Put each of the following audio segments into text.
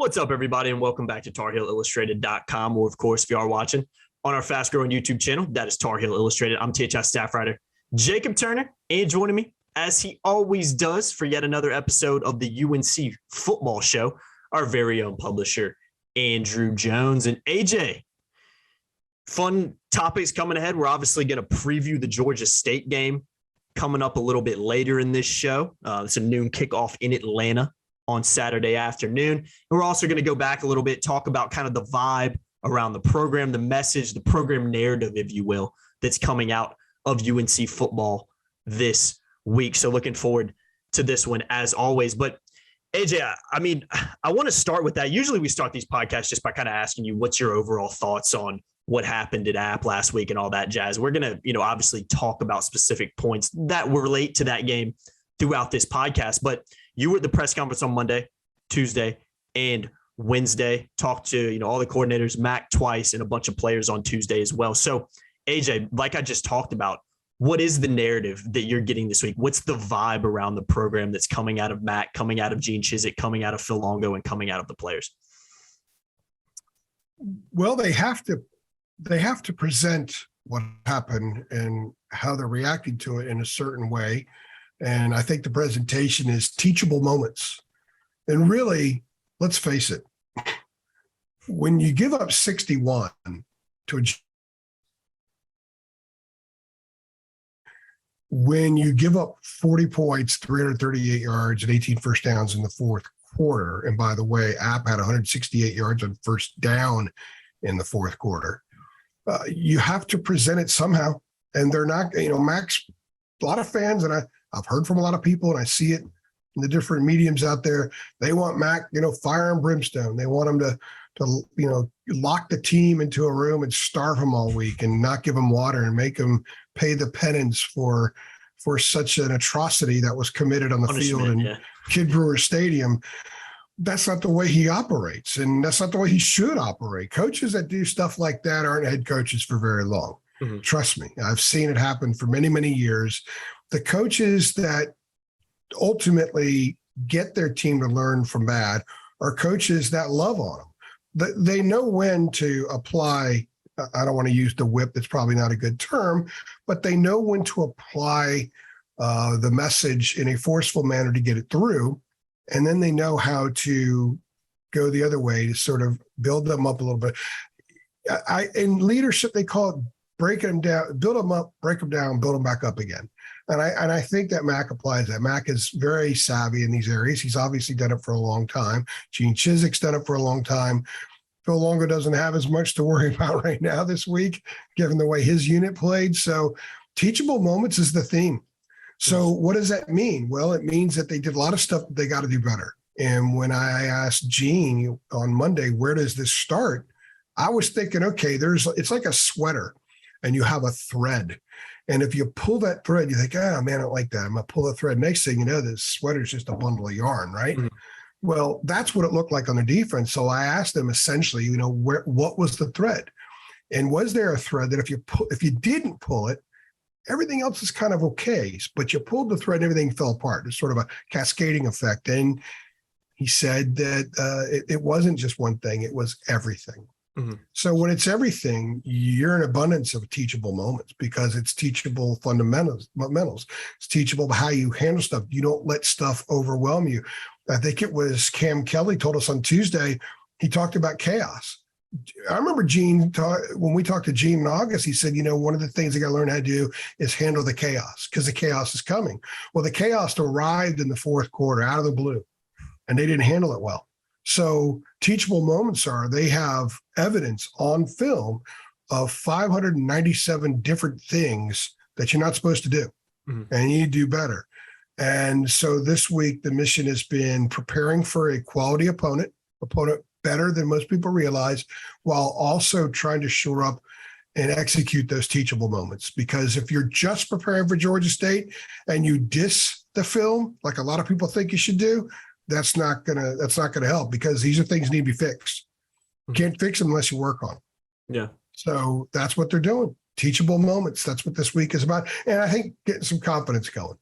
What's up, everybody, and welcome back to TarHeelIllustrated.com, or, of course, if you are watching on our fast-growing YouTube channel, that is Tar Heel Illustrated. I'm THI staff writer Jacob Turner, and joining me, as he always does, for yet another episode of the UNC Football Show, our very own publisher, Andrew Jones. And AJ, fun topics coming ahead. We're obviously going to preview the Georgia State game coming up a little bit later in this show. It's a noon kickoff in Atlanta on Saturday afternoon. And we're also going to go back a little bit, talk about kind of the vibe around the program, the message, the program narrative, if you will, that's coming out of UNC football this week. So looking forward to this one as always. But AJ, I want to start with that. Usually we start these podcasts just by kind of asking you what's your overall thoughts on what happened at App last week and all that jazz. We're going to, obviously talk about specific points that relate to that game throughout this podcast. But you were at the press conference on Monday, Tuesday, and Wednesday. Talked to, all the coordinators, Mac twice, and a bunch of players on Tuesday as well. So, AJ, like I just talked about, what is the narrative that you're getting this week? What's the vibe around the program that's coming out of Mac, coming out of Gene Chizik, coming out of Phil Longo, and coming out of the players? Well, they have to present what happened and how they're reacting to it in a certain way. And I think the presentation is teachable moments. And really, let's face it, when you give up 61 to a, when you give up 40 points, 338 yards, and 18 first downs in the fourth quarter, and by the way, App had 168 yards on first down in the fourth quarter, you have to present it somehow. And they're not, Mac's, a lot of fans, and I've heard from a lot of people, and I see it in the different mediums out there. They want Mac, fire and brimstone. They want him to lock the team into a room and starve them all week and not give them water and make them pay the penance for such an atrocity that was committed on the field in Kid Brewer Stadium. That's not the way he operates, and that's not the way he should operate. Coaches that do stuff like that aren't head coaches for very long. Mm-hmm. Trust me, I've seen it happen for many, many years. The coaches that ultimately get their team to learn from bad are coaches that love on them. They know when to apply. I don't want to use the whip. That's probably not a good term, but they know when to apply the message in a forceful manner to get it through. And then they know how to go the other way to sort of build them up a little bit. In leadership, they call it break them down, build them up, break them down, build them back up again. And I think that Mac applies that. Mac is very savvy in these areas. He's obviously done it for a long time. Gene Chizik's done it for a long time. Phil Longo doesn't have as much to worry about right now this week, given the way his unit played. So teachable moments is the theme. So what does that mean? Well, it means that they did a lot of stuff that they got to do better. And when I asked Gene on Monday, where does this start? I was thinking, okay, it's like a sweater and you have a thread. And if you pull that thread, you think, oh man, I don't like that. I'm going to pull the thread. Next thing you know, this sweater's just a bundle of yarn, right? Mm-hmm. Well, that's what it looked like on the defense. So I asked them essentially, what was the thread? And was there a thread that if you didn't pull it, everything else is kind of okay, but you pulled the thread and everything fell apart. It's sort of a cascading effect. And he said that it wasn't just one thing, it was everything. Mm-hmm. So when it's everything, you're in abundance of teachable moments because it's teachable fundamentals. It's teachable how you handle stuff. You don't let stuff overwhelm you. I think it was Cam Kelly told us on Tuesday, he talked about chaos. I remember when we talked to Gene in August, he said, one of the things they got to learn how to do is handle the chaos because the chaos is coming. Well, the chaos arrived in the fourth quarter out of the blue, and they didn't handle it well. So teachable moments they have evidence on film of 597 different things that you're not supposed to do, mm-hmm. and you need to do better. And so this week, the mission has been preparing for a quality opponent better than most people realize, while also trying to shore up and execute those teachable moments. Because if you're just preparing for Georgia State and you diss the film, like a lot of people think you should do, that's not gonna help because these are things that need to be fixed. You can't fix them unless you work on them. Yeah. So that's what they're doing. Teachable moments. That's what this week is about. And I think getting some confidence going.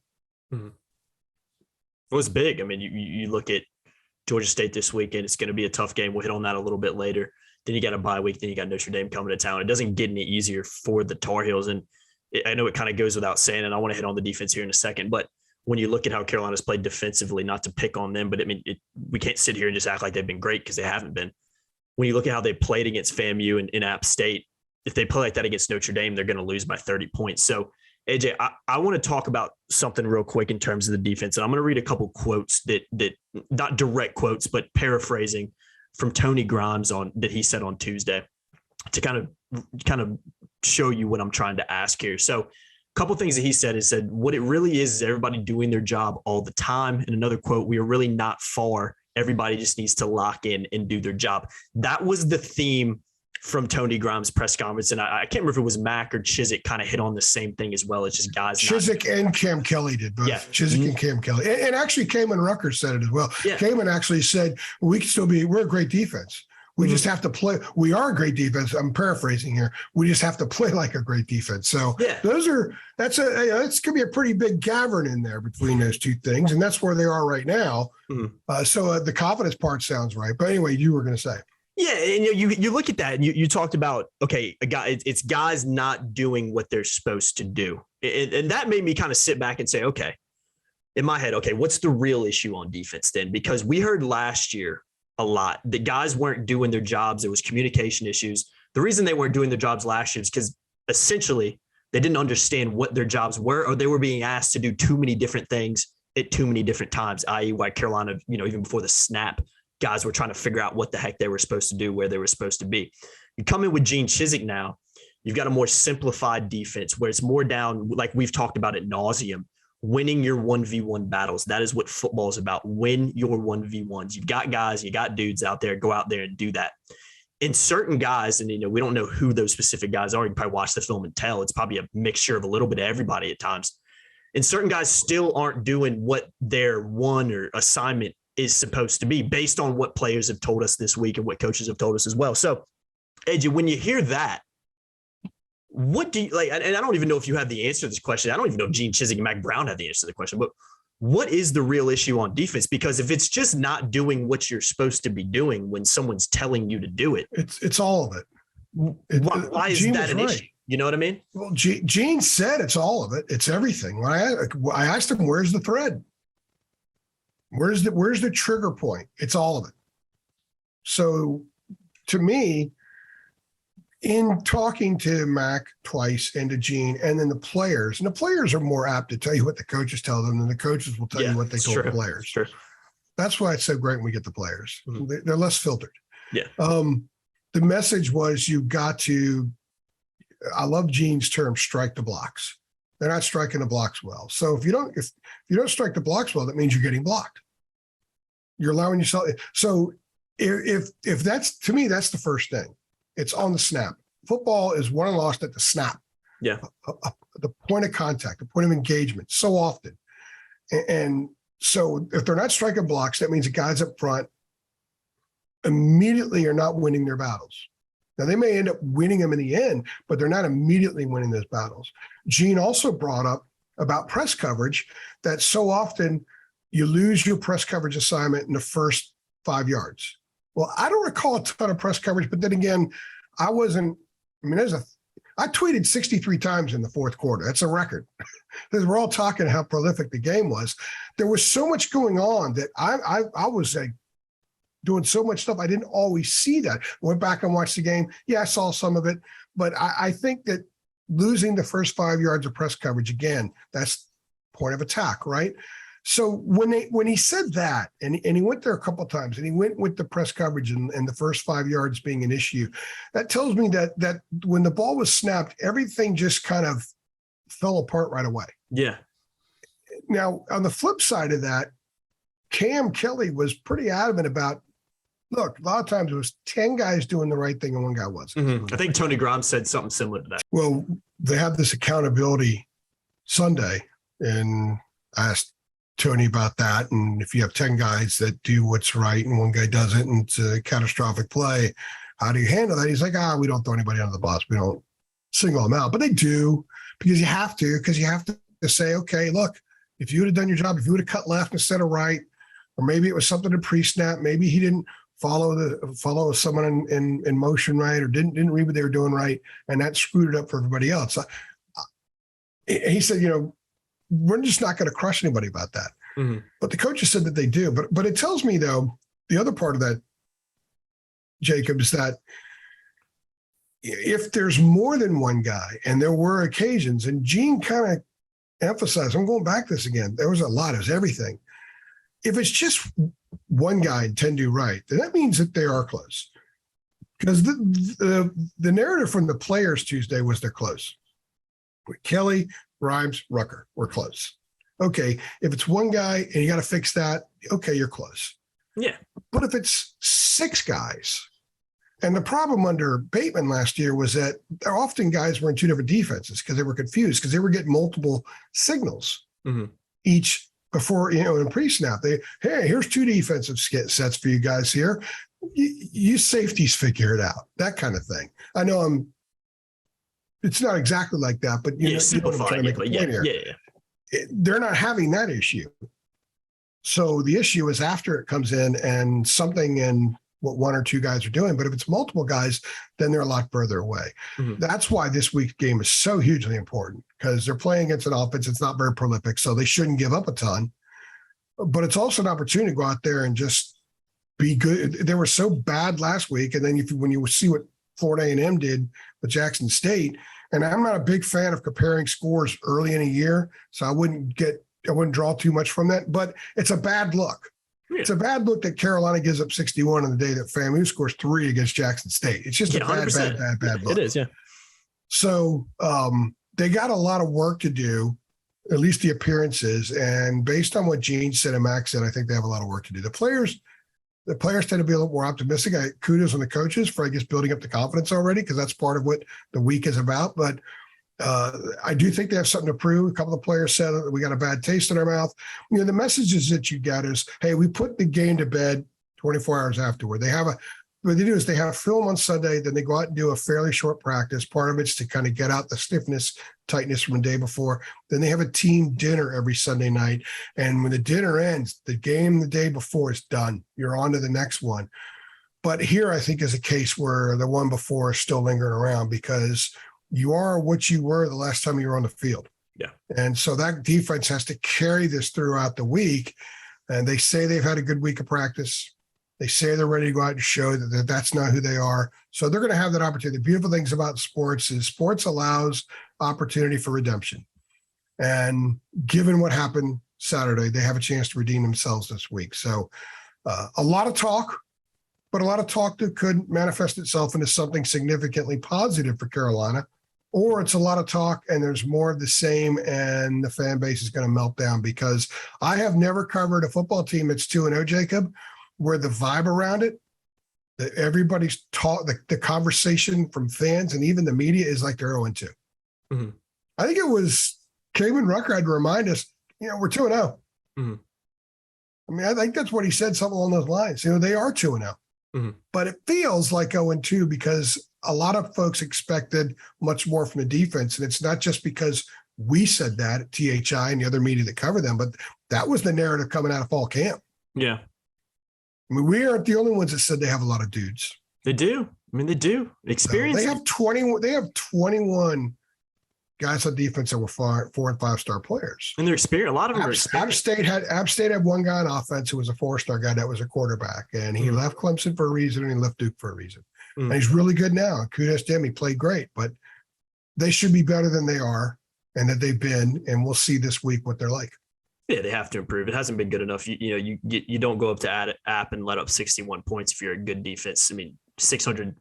Mm-hmm. It was big. I mean, you look at Georgia State this weekend. It's going to be a tough game. We'll hit on that a little bit later. Then you got a bye week. Then you got Notre Dame coming to town. It doesn't get any easier for the Tar Heels. And I know it kind of goes without saying, and I want to hit on the defense here in a second, but when you look at how Carolina's played defensively, not to pick on them, but I mean, we can't sit here and just act like they've been great because they haven't been. When you look at how they played against FAMU and in App State, if they play like that against Notre Dame, they're going to lose by 30 points. So, AJ, I want to talk about something real quick in terms of the defense. And I'm going to read a couple quotes that not direct quotes, but paraphrasing from Tony Grimes that he said on Tuesday to kind of show you what I'm trying to ask here. So, a couple things that he said what it really is everybody doing their job all the time. And another quote, we are really not far. Everybody just needs to lock in and do their job. That was the theme from Tony Grimes' press conference. And I can't remember if it was Mac or Chizik kind of hit on the same thing as well. It's just guys. Chizik and Cam Kelly did both. Yeah. Chizik and Cam Kelly. And actually Kamen Rucker said it as well. Yeah. Kamen actually said, we're a great defense. We just have to play. We are a great defense. I'm paraphrasing here. We just have to play like a great defense. So it's going to be a pretty big cavern in there between those two things. And that's where they are right now. So the confidence part sounds right. But anyway, you were going to say. Yeah. And you look at that and you talked about, okay, it's guys not doing what they're supposed to do. And that made me kind of sit back and say, okay, in my head, okay, what's the real issue on defense then? Because we heard last year a lot that guys weren't doing their jobs. There was communication issues. The reason they weren't doing their jobs last year is because essentially they didn't understand what their jobs were, or they were being asked to do too many different things at too many different times, i.e. why Carolina, even before the snap, guys were trying to figure out what the heck they were supposed to do, where they were supposed to be. You come in with Gene Chizik now, you've got a more simplified defense where it's more down, like we've talked about ad nauseum, winning your 1v1 battles. That is what football is about. Win your 1v1s. You've got guys, you got dudes out there, go out there and do that. And certain guys, and we don't know who those specific guys are. You can probably watch the film and tell. It's probably a mixture of a little bit of everybody at times. And certain guys still aren't doing what their one or assignment is supposed to be based on what players have told us this week and what coaches have told us as well. So, AJ, when you hear that, what do you like? And I don't even know if you have the answer to this question. I don't even know if Gene Chizik and Mac Brown have the answer to the question, but what is the real issue on defense? Because if it's just not doing what you're supposed to be doing when someone's telling you to do it, it's all of it. Why is that an issue? You know what I mean? Well, Gene said it's all of it. It's everything. When I asked him, where's the thread? Where's the trigger point? It's all of it. So to me, in talking to Mac twice and to Gene and then the players, and the players are more apt to tell you what the coaches tell them than the coaches will tell you what they told the players. Sure. That's why it's so great when we get the players. They're less filtered. Yeah. The message was I love Gene's term, strike the blocks. They're not striking the blocks well. So if you don't strike the blocks well, that means you're getting blocked. You're allowing yourself. So if that's, to me, that's the first thing. It's on the snap. Football is won and lost at the snap. Yeah. The point of contact, the point of engagement so often. And so if they're not striking blocks, that means the guys up front immediately are not winning their battles. Now, they may end up winning them in the end, but they're not immediately winning those battles. Gene also brought up about press coverage, that so often you lose your press coverage assignment in the first 5 yards. Well, I don't recall a ton of press coverage, but then again, I tweeted 63 times in the fourth quarter. That's a record. Because we're all talking how prolific the game was. There was so much going on that I was doing so much stuff. I didn't always see that. Went back and watched the game. Yeah, I saw some of it, but I think that losing the first 5 yards of press coverage, again, that's point of attack, right? So when he said that, and he went there a couple of times, and he went with the press coverage and the first 5 yards being an issue, that tells me that when the ball was snapped, everything just kind of fell apart right away. Yeah. Now, on the flip side of that, Cam Kelly was pretty adamant about, look, a lot of times it was 10 guys doing the right thing and one guy wasn't. Mm-hmm. I think Tony Grimes said something similar to that. Well, they have this accountability Sunday, and I asked Tony about that. And if you have 10 guys that do what's right and one guy doesn't, and it's a catastrophic play, how do you handle that? He's like, we don't throw anybody under the bus. We don't single them out. But they do, because you have to say, okay, look, if you would have done your job, if you would have cut left instead of right, or maybe it was something in pre-snap. Maybe he didn't follow someone in motion right, or didn't read what they were doing right, and that screwed it up for everybody else. He said, we're just not going to crush anybody about that. Mm-hmm. But the coaches said that they do. But it tells me, though, the other part of that, Jacob, is that if there's more than one guy, and there were occasions, and Gene kind of emphasized, I'm going back to this again, there was a lot, it was everything. If it's just one guy and 10 do right, then that means that they are close. Because the narrative from the players Tuesday was they're close. Kelly, Grimes, Rucker were close. Okay, if it's one guy and you got to fix that, okay, you're close. Yeah. But if it's six guys, and the problem under Bateman last year was that often guys were in two different defenses because they were confused because they were getting multiple signals each before, in pre-snap. Here's two defensive sets for you guys here. You safeties figure it out, that kind of thing. I know it's not exactly like that, but you know what I'm trying to make a point here. Yeah. They're not having that issue. So the issue is after it comes in and something in what one or two guys are doing. But if it's multiple guys, then they're a lot further away. Mm-hmm. That's why this week's game is so hugely important, because they're playing against an offense that's not very prolific, so they shouldn't give up a ton. But it's also an opportunity to go out there and just be good. They were so bad last week, and then when you see what Florida A&M did with Jackson State, and I'm not a big fan of comparing scores early in a year, so I wouldn't draw too much from that. But it's a bad look. Yeah. It's a bad look that Carolina gives up 61 on the day that FAMU scores 3 against Jackson State. It's just a bad look. It is, yeah. So they got a lot of work to do, at least the appearances. And based on what Gene said and Max said, I think they have a lot of work to do. The players tend to be a little more optimistic. Kudos on the coaches for, I guess, building up the confidence already, because that's part of what the week is about. But I do think they have something to prove. A couple of players said that we got a bad taste in our mouth. The messages that you get is, hey, we put the game to bed 24 hours afterward. What they do is they have film on Sunday, then they go out and do a fairly short practice. Part of it's to kind of get out the stiffness, tightness from the day before. Then they have a team dinner every Sunday night. And when the dinner ends, the game the day before is done. You're on to the next one. But here, I think, is a case where the one before is still lingering around, because you are what you were the last time you were on the field. Yeah. And so that defense has to carry this throughout the week. And they say they've had a good week of practice. They say they're ready to go out and show that that's not who they are. So they're going to have that opportunity. The beautiful things about sports is sports allows opportunity for redemption. And given what happened Saturday, they have a chance to redeem themselves this week. So a lot of talk, but a lot of talk that could manifest itself into something significantly positive for Carolina. Or it's a lot of talk and there's more of the same and the fan base is going to melt down, because I have never covered a football team that's 2-0, Jacob, where the vibe around it, that everybody's taught, the conversation from fans and even the media is like they're 0-2. Mm-hmm. I think it was Kamen Rucker had to remind us, we're 2-0. Mm-hmm. I mean, I think that's what he said, something along those lines. They are 2-0. Mm-hmm. But it feels like 0-2 because a lot of folks expected much more from the defense. And it's not just because we said that at THI and the other media that cover them, but that was the narrative coming out of fall camp. Yeah. I mean, we aren't the only ones that said they have a lot of dudes. They do. I mean, they do. Experience. They have 21 guys on defense that were 4 and 5 star players. And they're experienced. A lot of them are experienced. App State had one guy on offense who was a 4-star guy that was a quarterback. And he left Clemson for a reason and he left Duke for a reason. And he's really good now. Kudos to him. He played great, but they should be better than they are and that they've been. And we'll see this week what they're like. Yeah, they have to improve. It hasn't been good enough. You don't go up to App and let up 61 points if you're a good defense. I mean,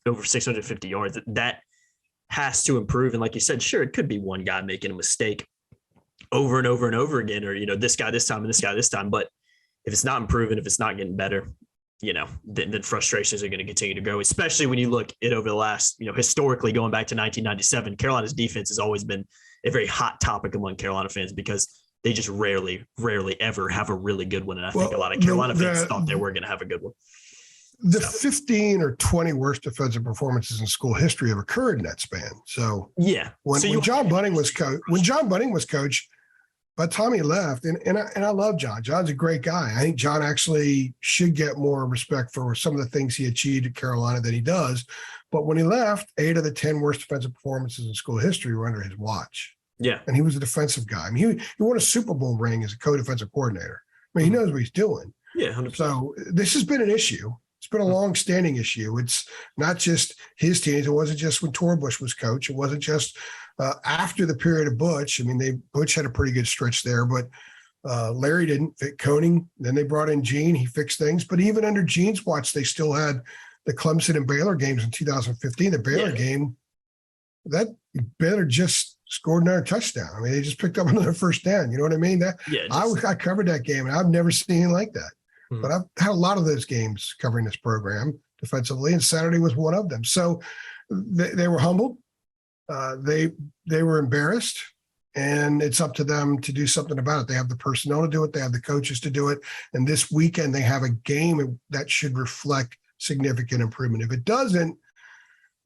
over 650 yards. That has to improve. And like you said, sure, it could be one guy making a mistake over and over and over again, or this guy this time and this guy this time. But if it's not improving, if it's not getting better, then frustrations are going to continue to grow, especially when you look at over the last, historically going back to 1997, Carolina's defense has always been a very hot topic among Carolina fans because they just rarely ever have a really good one. And I think a lot of Carolina fans thought they were going to have a good one. The 15 or 20 worst defensive performances in school history have occurred in that span. So yeah, when John Bunning was coach, by the time he left, and I love John. John's a great guy. I think John actually should get more respect for some of the things he achieved at Carolina than he does. But when he left, 8 of the 10 worst defensive performances in school history were under his watch. Yeah. And he was a defensive guy. I mean, he won a Super Bowl ring as a co-defensive coordinator. I mean, he knows what he's doing. Yeah, 100%. So this has been an issue. It's been a long-standing issue. It's not just his teams. It wasn't just when Torbush was coach. It wasn't just after the period of Butch. I mean, Butch had a pretty good stretch there, but Larry didn't fit Koenig. Then they brought in Gene. He fixed things. But even under Gene's watch, they still had the Clemson and Baylor games in 2015. The Baylor game, that Baylor just scored another touchdown. I mean, they just picked up another first down. You know what I mean? I covered that game, and I've never seen anything like that. Mm-hmm. But I've had a lot of those games covering this program defensively, and Saturday was one of them. So they were humbled. They were embarrassed, and it's up to them to do something about it. They have the personnel to do it. They have the coaches to do it. And this weekend, they have a game that should reflect significant improvement. If it doesn't,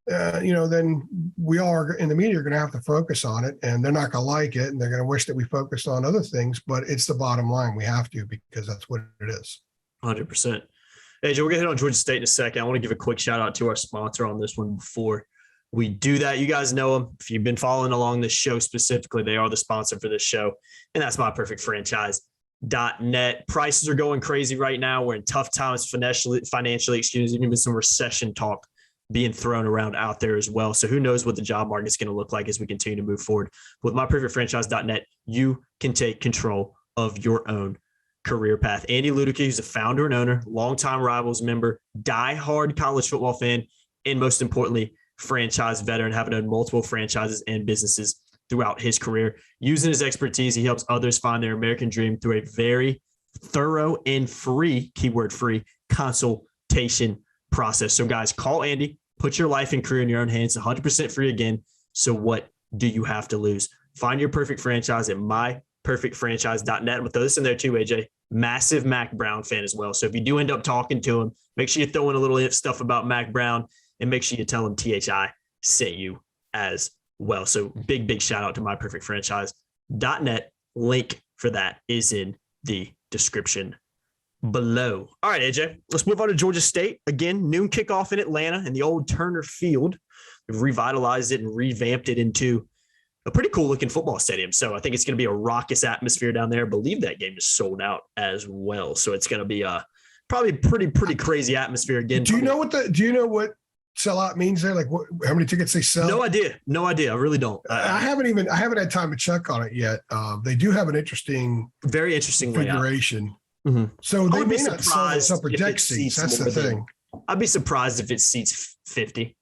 then we all are in the media are going to have to focus on it, and they're not going to like it, and they're going to wish that we focused on other things, but it's the bottom line. We have to, because that's what it is. 100%. AJ, we're going to hit on Georgia State in a second. I want to give a quick shout out to our sponsor on this one before we do that. You guys know them. If you've been following along this show specifically, they are the sponsor for this show, and that's MyPerfectFranchise.net. Prices are going crazy right now. We're in tough times financially, even some recession talk being thrown around out there as well. So who knows what the job market is going to look like as we continue to move forward. With MyPerfectFranchise.net, you can take control of your own career path. Andy Ludicky, who's a founder and owner, longtime Rivals member, diehard college football fan, and most importantly, franchise veteran, having owned multiple franchises and businesses throughout his career. Using his expertise, he helps others find their American dream through a very thorough and free, keyword free, consultation process. So guys, call Andy, put your life and career in your own hands, 100% free again. So what do you have to lose? Find your perfect franchise at myperfectfranchise.net. With those in there too, AJ, massive Mac Brown fan as well. So if you do end up talking to him, make sure you throw in a little stuff about Mac Brown, and make sure you tell him THI sent you as well. So big shout out to myperfectfranchise.net. Link for that is in the description below. All right, AJ, let's move on to Georgia State. Again, noon kickoff in Atlanta in the old Turner Field. We've revitalized it and revamped it into a pretty cool looking football stadium. So I think it's going to be a raucous atmosphere down there. I believe that game is sold out as well. So it's going to be probably pretty crazy atmosphere again. Do you know what sellout means there? Like how many tickets they sell? No idea. I really don't. I haven't had time to check on it yet. They do have an very interesting configuration. Mm-hmm. So they may not sell this upper deck seats. That's the thing. I'd be surprised if it seats 50.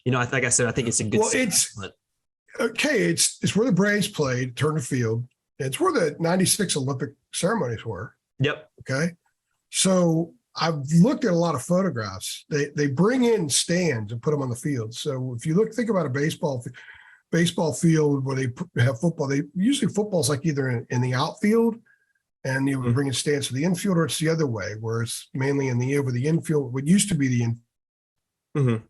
Like I said, I think it's a good. Well, it's okay. It's where the Braves played, Turner Field. It's where the '96 Olympic ceremonies were. Yep. Okay. So I've looked at a lot of photographs. They bring in stands and put them on the field. So if you think about a baseball field where they have football, football's like either in the outfield, and you would bring in stands to the infield, or it's the other way, where it's mainly over the infield. What used to be the infield,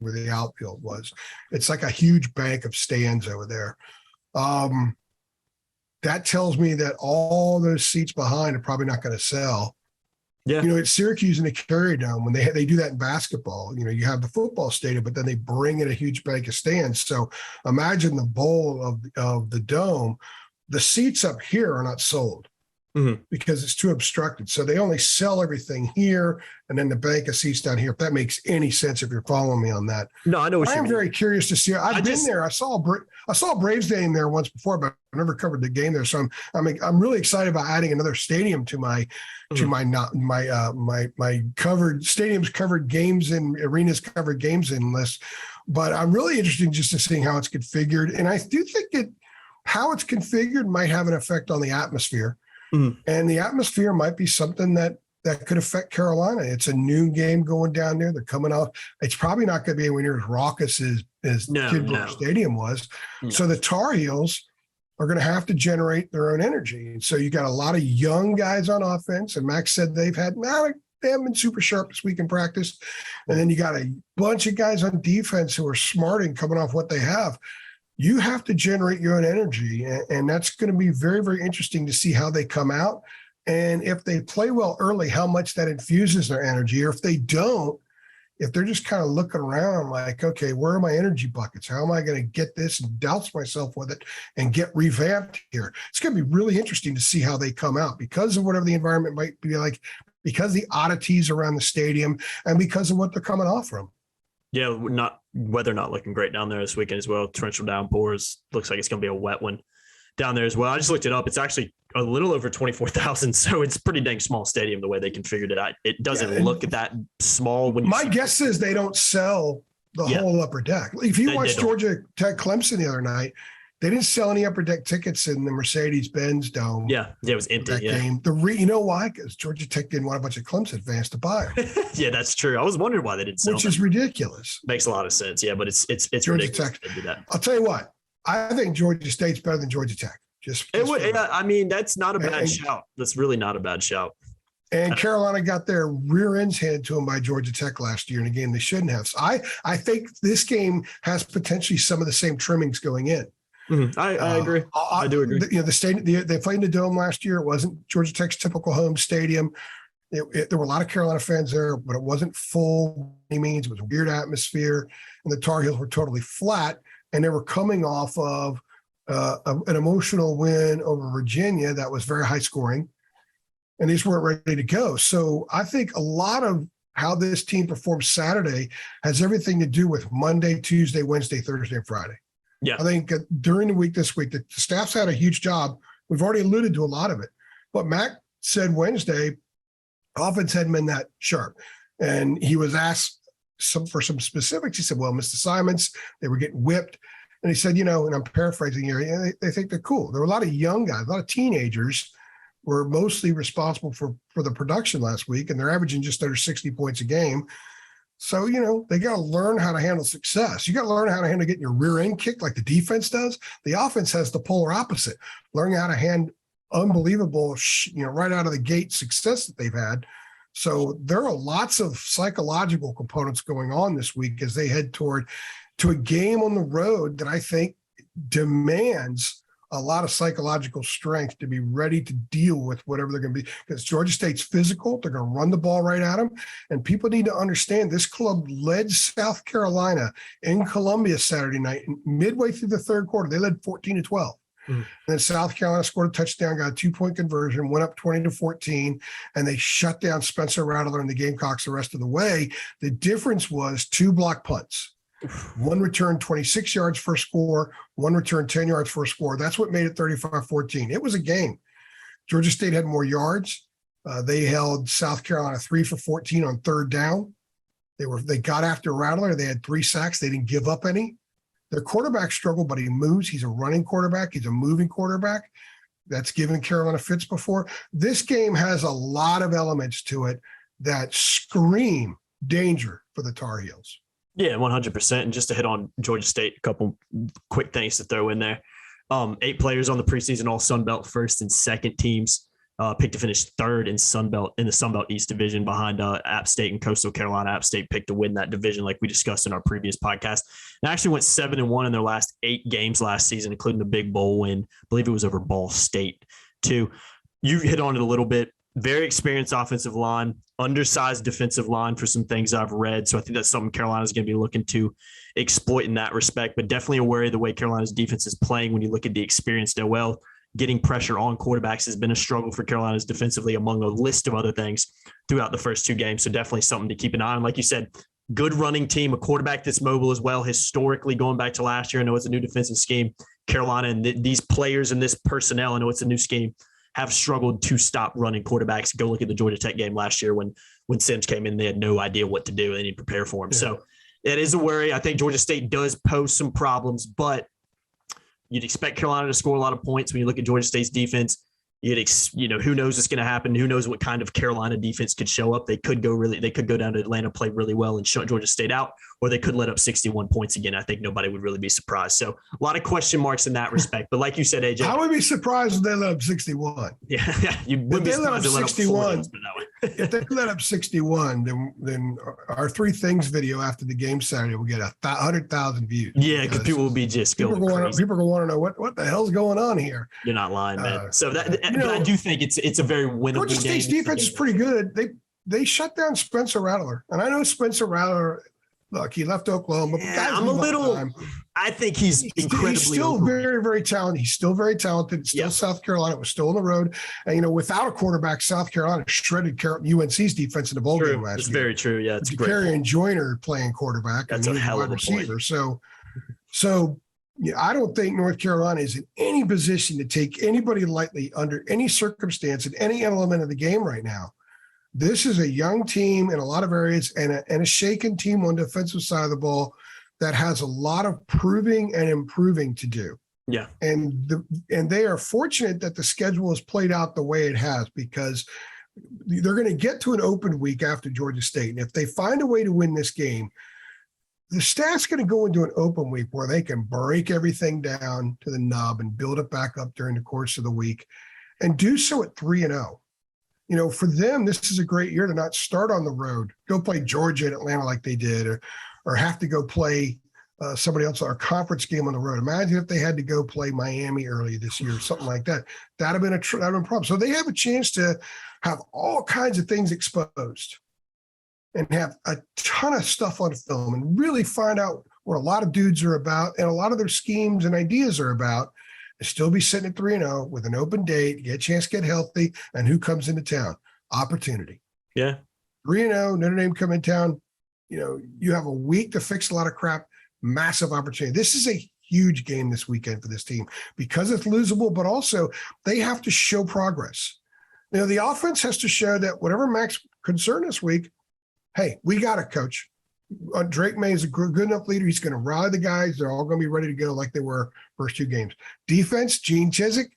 where the outfield was. It's like a huge bank of stands over there. That tells me that all those seats behind are probably not going to sell. Yeah. At Syracuse and the Carrier Dome, when they do that in basketball, you have the football stadium, but then they bring in a huge bank of stands. So imagine the bowl of the dome. The seats up here are not sold because it's too obstructed. So they only sell everything here, and then the bank of seats down here. If that makes any sense, if you're following me on that. No, I know what you mean. I'm very curious to see. I've been there. I saw a Braves game there once before, but I never covered the game there. So I'm really excited about adding another stadium to my covered stadiums, covered games, and arenas covered games in list. But I'm really interested in just seeing how it's configured, and I do think how it's configured might have an effect on the atmosphere. And the atmosphere might be something that could affect Carolina. It's a noon game going down there. They're coming off. It's probably not going to be anywhere near as raucous as Kidbrook Stadium was. No. So the Tar Heels are going to have to generate their own energy. And so you got a lot of young guys on offense. And Max said they haven't been super sharp this week in practice. And then you got a bunch of guys on defense who are smart and coming off what they have. you have to generate your own energy. And that's going to be very, very interesting to see how they come out. And if they play well early, how much that infuses their energy. Or if they don't, if they're just kind of looking around like, okay, where are my energy buckets? How am I going to get this and douse myself with it and get revamped here? It's going to be really interesting to see how they come out because of whatever the environment might be like, because of the oddities around the stadium and because of what they're coming off from. Yeah, weather not looking great down there this weekend as well. Torrential downpours. Looks like it's going to be a wet one down there as well. I just looked it up. It's actually a little over 24,000. So it's a pretty dang small stadium the way they configured it. It doesn't look that small. My guess is they don't sell the whole upper deck. If you watched Georgia Tech Clemson the other night, they didn't sell any upper deck tickets in the Mercedes-Benz Dome. Yeah, it was empty. That game. You know why? Because Georgia Tech didn't want a bunch of Clemson fans to buy them. Yeah, that's true. I was wondering why they didn't sell Which is ridiculous. Makes a lot of sense. Yeah, but it's Georgia ridiculous. Tech. Do that. I'll tell you what. I think Georgia State's better than Georgia Tech. I mean, that's not a bad shout. That's really not a bad shout. And Carolina got their rear ends handed to them by Georgia Tech last year in a game they shouldn't have. So I think this game has potentially some of the same trimmings going in. Mm-hmm. I agree. I do agree. They played in the Dome last year. It wasn't Georgia Tech's typical home stadium. There were a lot of Carolina fans there, but it wasn't full by any means. It was a weird atmosphere, and the Tar Heels were totally flat. And they were coming off of an emotional win over Virginia that was very high scoring, and they just weren't ready to go. So I think a lot of how this team performs Saturday has everything to do with Monday, Tuesday, Wednesday, Thursday, and Friday. Yeah, I think during the week this week, the staff's had a huge job. We've already alluded to a lot of it. But Mac said Wednesday, offense hadn't been that sharp. And he was asked for some specifics. He said, well, missed assignments. They were getting whipped. And he said, and I'm paraphrasing here, they think they're cool. There were a lot of young guys, a lot of teenagers were mostly responsible for the production last week, and they're averaging just under 60 points a game. So, they got to learn how to handle success. You got to learn how to handle getting your rear end kicked like the defense does. The offense has the polar opposite, learning how to hand unbelievable, right out of the gate success that they've had. So there are lots of psychological components going on this week as they head to a game on the road that I think demands a lot of psychological strength to be ready to deal with whatever they're going to be. Because Georgia State's physical, they're going to run the ball right at them. And people need to understand this club led South Carolina in Columbia Saturday night. Midway through the third quarter, they led 14-12. Mm. And then South Carolina scored a touchdown, got a 2-point conversion, went up 20-14, and they shut down Spencer Rattler and the Gamecocks the rest of the way. The difference was 2 block punts. One return 26 yards for a score, one return 10 yards for a score. That's what made it 35-14. It was a game. Georgia State had more yards. They held South Carolina 3 for 14 on third down. They got after Rattler. They had 3 sacks. They didn't give up any. Their quarterback struggled, but he moves. He's a running quarterback. He's a moving quarterback. That's given Carolina fits before. This game has a lot of elements to it that scream danger for the Tar Heels. Yeah, 100%. And just to hit on Georgia State, a couple quick things to throw in there. 8 players on the preseason All Sun Belt first and second teams picked to finish third in the Sun Belt East Division behind App State and Coastal Carolina. App State picked to win that division, like we discussed in our previous podcast. And actually went 7-1 in their last 8 games last season, including the big bowl win. I believe it was over Ball State too. You hit on it a little bit. Very experienced offensive line, undersized defensive line for some things I've read. So I think that's something Carolina's going to be looking to exploit in that respect, but definitely aware of the way Carolina's defense is playing when you look at the experienced OL. Getting pressure on quarterbacks has been a struggle for Carolina's defensively among a list of other things throughout the first 2 games. So definitely something to keep an eye on. Like you said, good running team, a quarterback that's mobile as well. Historically, going back to last year, I know it's a new defensive scheme. Carolina and these players and this personnel, I know it's a new scheme, have struggled to stop running quarterbacks. Go look at the Georgia Tech game last year when Sims came in, they had no idea what to do. They didn't prepare for him. Yeah. So it is a worry. I think Georgia State does pose some problems, but you'd expect Carolina to score a lot of points when you look at Georgia State's defense. Who knows what's going to happen? Who knows what kind of Carolina defense could show up? They could go down to Atlanta, play really well, and shut Georgia State out, or they could let up 61 points again. I think nobody would really be surprised. So a lot of question marks in that respect. But like you said, AJ, I would be surprised if they let up 61. Yeah, you would be surprised if they let up 61. if they let up 61, then our three things video after the game Saturday will get 100,000 views. Yeah, because people will be just going crazy. People are going to want to know what the hell's going on here. You're not lying, man. So that, but I do think it's a very winnable Georgia State's game. defense is pretty good. They shut down Spencer Rattler, and I know Spencer Rattler. Look, he left Oklahoma. I think he's incredibly. He's still very, very talented. He's still very talented. Still South Carolina was still on the road. And, without a quarterback, South Carolina shredded UNC's defense in the bowl game last year. It's very true. Yeah, it's great. Carrion Joyner playing quarterback. That's a hell of a receiver. So I don't think North Carolina is in any position to take anybody lightly under any circumstance in any element of the game right now. This is a young team in a lot of areas and a shaken team on the defensive side of the ball that has a lot of proving and improving to do. Yeah. And they are fortunate that the schedule has played out the way it has, because they're going to get to an open week after Georgia State. And if they find a way to win this game, the staff's going to go into an open week where they can break everything down to the nub and build it back up during the course of the week and do so at 3-0. For them, this is a great year to not start on the road, go play Georgia and Atlanta like they did, or have to go play somebody else or a conference game on the road. Imagine if they had to go play Miami early this year, something like that. That'd have been a problem. So they have a chance to have all kinds of things exposed and have a ton of stuff on film and really find out what a lot of dudes are about and a lot of their schemes and ideas are about. Still be sitting at 3-0 with an open date, get a chance to get healthy, and who comes into town? Opportunity. Yeah. 3-0, Notre Dame come in town. You have a week to fix a lot of crap. Massive opportunity. This is a huge game this weekend for this team because it's losable, but also they have to show progress. The offense has to show that whatever Mac's concern this week, hey, we got it, coach. Drake May is a good enough leader. He's going to rally the guys. They're all going to be ready to go like they were first two games. Defense, Gene Chizik,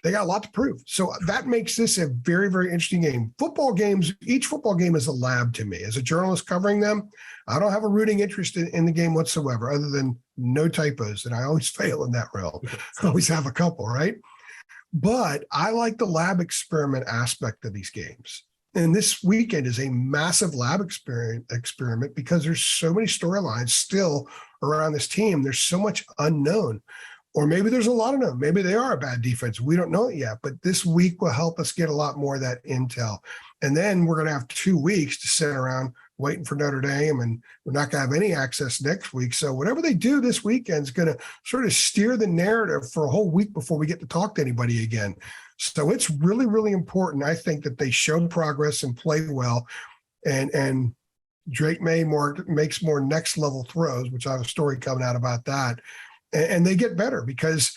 they got a lot to prove. So that makes this a very, very interesting game. Football games, each football game is a lab to me. As a journalist covering them, I don't have a rooting interest in the game whatsoever other than no typos, and I always fail in that realm. I always have a couple, right? But I like the lab experiment aspect of these games. And this weekend is a massive lab experiment because there's so many storylines still around this team. There's so much unknown. Or maybe there's a lot of known. Maybe they are a bad defense. We don't know it yet. But this week will help us get a lot more of that intel. And then we're going to have 2 weeks to sit around waiting for Notre Dame, and we're not going to have any access next week. So whatever they do this weekend is going to sort of steer the narrative for a whole week before we get to talk to anybody again. So it's really, really important, I think, that they show progress and play well. And Drake May makes more next level throws, which I have a story coming out about that. And they get better because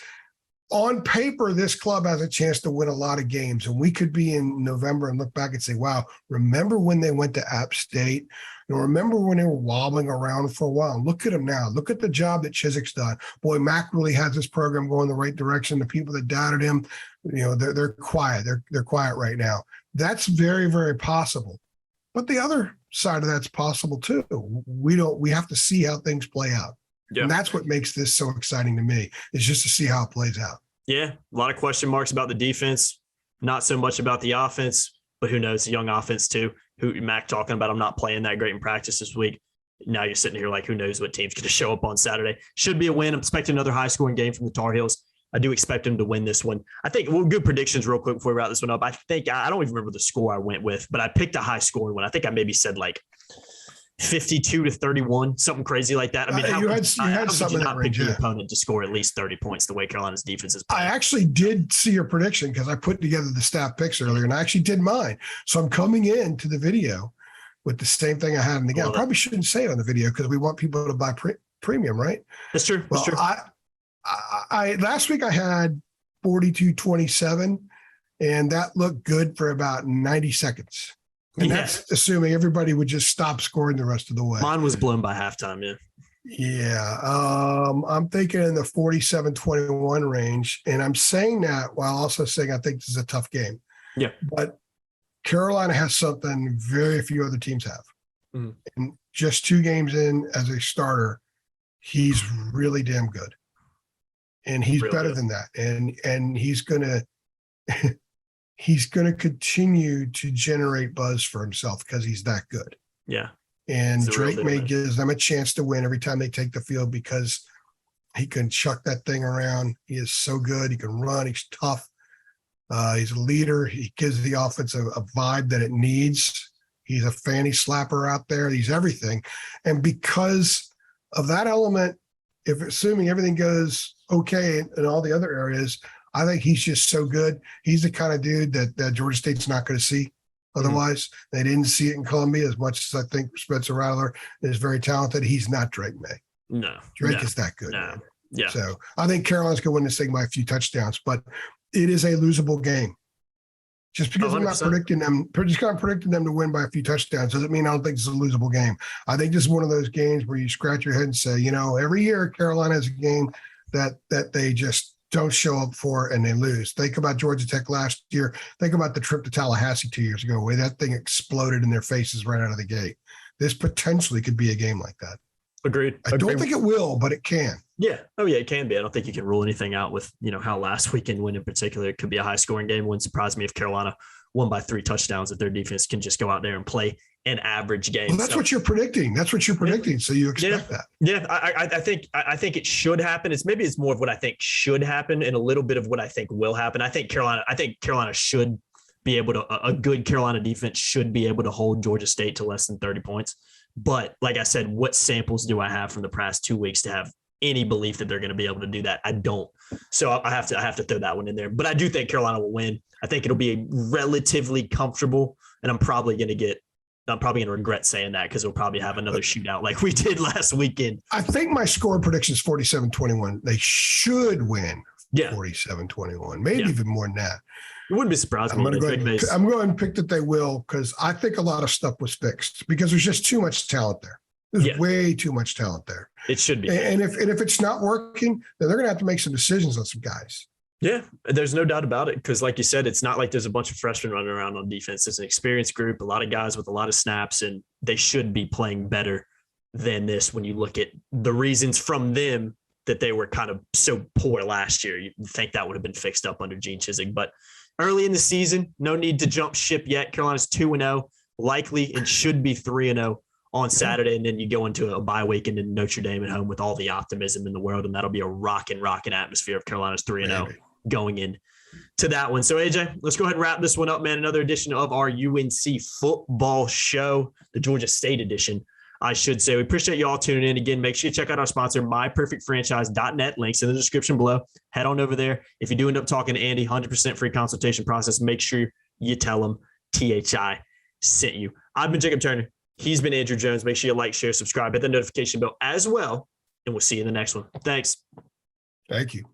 on paper, this club has a chance to win a lot of games. And we could be in November and look back and say, wow, remember when they went to App State? Remember when they were wobbling around for a while? Look at them now. Look at the job that Chizik's done. Boy, Mac really has this program going the right direction. The people that doubted him, they're quiet. They're quiet right now. That's very, very possible. But the other side of that's possible too. We have to see how things play out. Yeah. And that's what makes this so exciting to me, is just to see how it plays out. Yeah, a lot of question marks about the defense, not so much about the offense, but who knows, the young offense too, who Mac talking about, I'm not playing that great in practice this week. Now you're sitting here like, who knows what team's going to show up on Saturday. Should be a win. I'm expecting another high-scoring game from the Tar Heels. I do expect them to win this one. I think, good predictions real quick before we wrap this one up. I don't even remember the score I went with, but I picked a high-scoring one. I think I maybe said like 52-31, something crazy like that. I mean, you had something not pick the opponent to score at least 30 points the way Carolina's defense is playing. I actually did see your prediction because I put together the staff picks earlier, and I actually did mine. So I'm coming into the video with the same thing I had in the game. I probably shouldn't say it on the video because we want people to buy premium, right? That's true. Well, that's true. I last week I had 42-27, and that looked good for about 90 seconds. And that's assuming everybody would just stop scoring the rest of the way. Mine was blown by halftime, yeah. Yeah. I'm thinking in the 47-21 range. And I'm saying that while also saying I think this is a tough game. Yeah. But Carolina has something very few other teams have. Mm-hmm. And just 2 games in as a starter, he's really damn good. And he's really better than that. And he's going to he's going to continue to generate buzz for himself because he's that good. Yeah. And Drake May gives them a chance to win every time they take the field because he can chuck that thing around. He is so good. He can run. He's tough. He's a leader. He gives the offense a vibe that it needs. He's a fanny slapper out there. He's everything. And because of that element, if assuming everything goes okay in all the other areas, I think he's just so good. He's the kind of dude that Georgia State's not going to see. Otherwise, they didn't see it in Columbia as much as I think Spencer Rattler is very talented. He's not Drake May. No. Drake is that good. No. Yeah. So I think Carolina's going to win this thing by a few touchdowns, but it is a losable game. Just because 100%. I'm not predicting them, just because I'm predicting them to win by a few touchdowns doesn't mean I don't think it's a losable game. I think this is one of those games where you scratch your head and say, every year Carolina has a game that they just don't show up for and they lose. Think about Georgia Tech last year. Think about the trip to Tallahassee 2 years ago, where that thing exploded in their faces right out of the gate. This potentially could be a game like that. Agreed. I don't think it will, but it can. Yeah. Oh, yeah, it can be. I don't think you can rule anything out with, how last weekend went in particular. It could be a high-scoring game. Wouldn't surprise me if Carolina won by 3 touchdowns, if their defense can just go out there and play an average game. Well, that's what you're predicting. That's what you're predicting. So you expect that. Yeah, I think it should happen. It's more of what I think should happen and a little bit of what I think will happen. I think Carolina should be able to, a good Carolina defense should be able to hold Georgia State to less than 30 points. But like I said, what samples do I have from the past 2 weeks to have any belief that they're going to be able to do that? I don't. So I have to throw that one in there. But I do think Carolina will win. I think it'll be relatively comfortable, and I'm probably going to regret saying that because we'll probably have another shootout like we did last weekend. I think my score prediction is 47-21. They should win 47-21, maybe even more than that. It wouldn't be surprising. I'm going to pick that they will because I think a lot of stuff was fixed because there's just too much talent there. There's way too much talent there. It should be. And if it's not working, then they're going to have to make some decisions on some guys. Yeah, there's no doubt about it because like you said, it's not like there's a bunch of freshmen running around on defense. It's an experienced group, a lot of guys with a lot of snaps, and they should be playing better than this when you look at the reasons from them that they were kind of so poor last year. You'd think that would have been fixed up under Gene Chizik. But early in the season, no need to jump ship yet. Carolina's 2-0, likely and should be 3-0 on Saturday, and then you go into a bye week and then Notre Dame at home with all the optimism in the world, and that'll be a rocking atmosphere of Carolina's 3-0 going in to that one. So AJ, let's go ahead and wrap this one up, man. Another edition of our UNC Football Show, the Georgia State edition, I should say. We appreciate you all tuning in. Again, make sure you check out our sponsor, myperfectfranchise.net. Links in the description below. Head on over there. If you do end up talking to Andy, 100% free consultation process. Make sure you tell him THI sent you. I've been Jacob Turner. He's been Andrew Jones. Make sure you like, share, subscribe, hit the notification bell as well, and we'll see you in the next one. Thanks. Thank you.